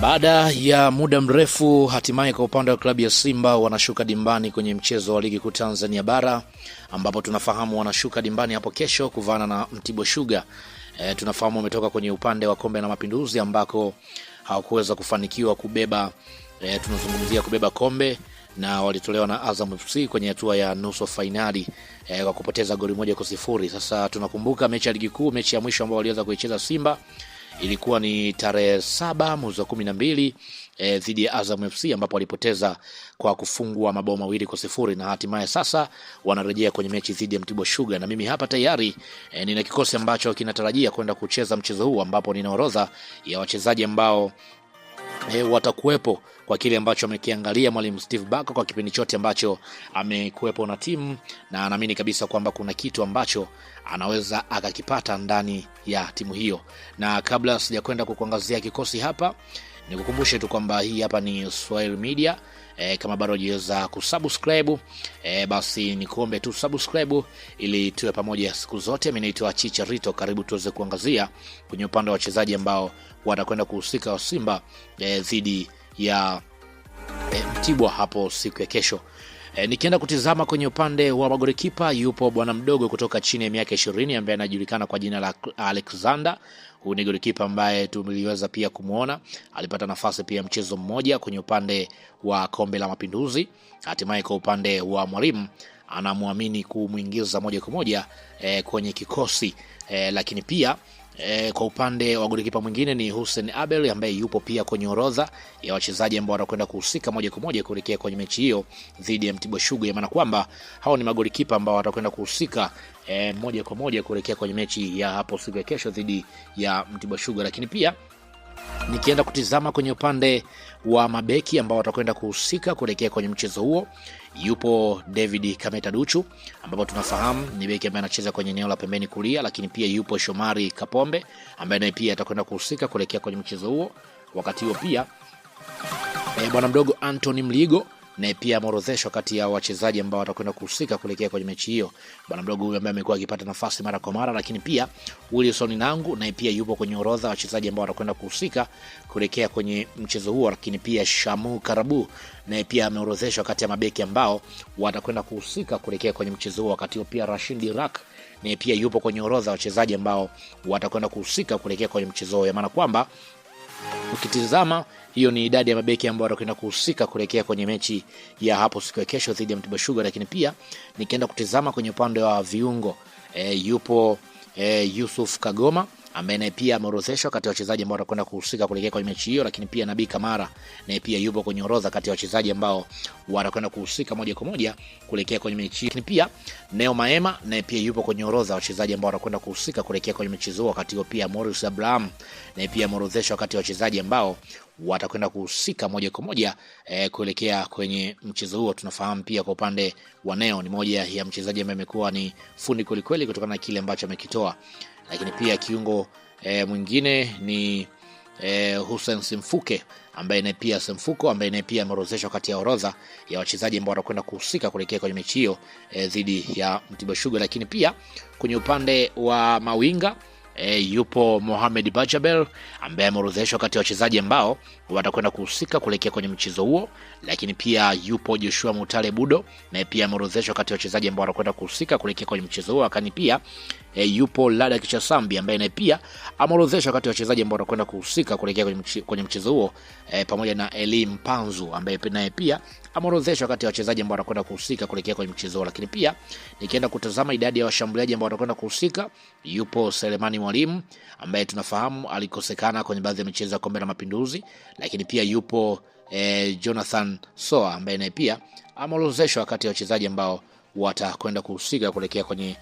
Baada ya muda mrefu, hatimaye kwa upande wa klabu ya Simba wanashuka dimbani kwenye mchezo wa ligi kuu Tanzania bara, ambapo tunafahamu wanashuka dimbani hapo kesho kuvana na Mtibwa Sugar. Tunafahamu wametoka kwenye upande wa Kombe la Mapinduzi ambako hawakuweza kufanikiwa kubeba tunazungumzia kubeba kombe, na walitolewa na Azam FC kwenye hatua ya nusu finali kwa kupoteza goli 1-0. Sasa tunakumbuka mechi ya ligi kuu, mechi ya mwisho ambayo waliweza kuicheza Simba ilikuwa ni tarehe 7 mwezi wa 12 dhidi ya Azam FC, ambapo walipoteza kwa kufungwa mabao 2-0, na hatimaye sasa wanarejea kwenye mechi dhidi ya Mtibwa Sugar. Na mimi hapa tayari nina kikosi ambacho kinatarajia kwenda kucheza mchezo huu, ambapo nina orodha ya wachezaji ambao watakuwepo kwa kile ambacho amekiangalia mwalimu Steve Barker kwa kipindi chote ambacho amekuwepo na timu, na naamini kabisa kwamba kuna kitu ambacho anaweza akakipata ndani ya timu hiyo. Na kabla sijakwenda kukuangazia kikosi hapa, nikukumbushe tu kwamba hii hapa ni Swahili Media. Kama bado hujaweza kusubscribe, basi nikuombe tu subscribe ili tuwe pamoja siku zote. Mimi naitwa Chicharito, karibu tuweze kuangazia kwenye upande wa wachezaji ambao watakwenda kuhusika wa Simba dhidi ya Mtibwa hapo siku ya kesho. Nikienda kutizama kwenye upande wa magolikipa, yupo bwana mdogo kutoka chini ya miaka 20 ambaye anajulikana kwa jina la Alexander. Huyu ni golikipa ambaye tumeliweza pia kumuona, alipata nafasi pia mchezo mmoja kwenye upande wa Kombe la Mapinduzi. Hatimaye kwa upande wa mwalimu anamuamini kumuingiza moja kwa moja kwenye kikosi, lakini pia kwa upande wa golikipa mwingine ni Hussein Abel ambaye yupo pia kwenye orodha ya wachezaji ambao watakwenda kuhusika moja kwa moja kuelekea kwenye mechi hiyo dhidi ya Mtibwa Sugar. Maana kwamba hao ni magolikipa ambao watakwenda kuhusika moja kwa moja kuelekea kwenye mechi ya hapo siku ya kesho dhidi ya Mtibwa Sugar. Lakini pia nikienda kutizama kwenye upande wa mabeki ambao watakwenda kuhusika kuelekea kwenye mchezo huo, yupo David Kameta Duchu ambapo tunafahamu ni beki ambaye anacheza kwenye eneo la pembeni kulia, lakini pia yupo Shomari Kapombe ambaye naye pia atakwenda kuhusika kuelekea kwenye mchezo huo. Wakati huo pia bwana mdogo Anthony Mligo naye pia ameorodheshwa kati ya wachezaji ambao watakwenda kuhusika kuelekea kwenye mechi hiyo. Bwana mdogo huyu ambaye amekuwa akipata nafasi mara kwa mara, lakini pia Wilson Nangu naye pia yupo kwenye orodha wachezaji ambao watakwenda kuhusika kuelekea kwenye mchezo huo. Lakini pia Shamu Karabu naye pia ameorodheshwa kati ya mabeki ambao watakwenda kuhusika kuelekea kwenye mchezo huo. Wakati huo pia Rashid Dirak naye pia yupo kwenye orodha wachezaji ambao watakwenda kuhusika kuelekea kwenye mchezo huo. Maana kwamba ukitizama hiyo ni idadi ya mabeki ambao watakwenda kuhusika kuelekea kwenye mechi ya hapo siku ya kesho dhidi ya Mtibwa Sugar. Lakini pia nikienda kutizama kwenye upande wa viungo, yupo Yusuf Kagoma ambaye naye pia ameorodheshwa kati ya wachezaji ambao watakwenda kuhusika kuelekea kwenye mechi hiyo. Lakini pia Nabii Kamara naye pia yupo kwenye orodha kati ya wachezaji ambao watakwenda kuhusika moja kwa moja kuelekea kwenye mechi hiyo. Lakini pia Neo Maema naye pia yupo kwenye orodha wachezaji ambao watakwenda kuhusika kuelekea kwenye mechi hiyo. Wakati huo pia Morris Abraham naye pia ameorodheshwa kati ya wachezaji ambao watakwenda kuhusika moja kwa moja kuelekea kwenye mchezo huo. Tunafahamu pia kwa upande wa Neo ni moja ya mchezaji ambaye amekuwa ni fundi kweli kutokana na kile ambacho amekitoa. Lakini pia kiungo mwingine ni Hussein Simfuke ambaye naye pia Simfuko ambaye naye pia ameorodheshwa kati ya orodha ya wachezaji ambao watakwenda kuhusika kuelekea kwenye mechi hiyo dhidi ya Mtibwa Sugar. Lakini pia kwenye upande wa mawinga yupo Mohamed Bajabel ambaye ameorodheshwa kati ya wachezaji ambao watakwenda kuhusika kuelekea kwenye mchezo huo. Lakini pia yupo Joshua Mutale Budo na pia ameorodheshwa kati ya wachezaji ambao watakwenda kuhusika kuelekea kwenye mchezo huo. Lakini pia yupo Lada Kichasambi ambaye naye pia ameorodheshwa kati ya wachezaji ambao watakwenda kuhusika kuelekea kwenye mchezo huo, pamoja na Elim Panzu ambaye naye pia ameorodheshwa kati ya wachezaji ambao watakwenda kuhusika kuelekea kwenye mchezo huo. Lakini pia nikienda kutazama idadi ya washambuliaji ambao watakwenda kuhusika, yupo Selemani Mwalimu ambaye tunafahamu alikosekana kwenye baadhi ya michezo ya Kombe la Mapinduzi. Lakini pia yupo Jonathan Soa ambaye naye pia ameorodheshwa kati ya wachezaji ambao watakwenda kuhusika kuelekea kwenye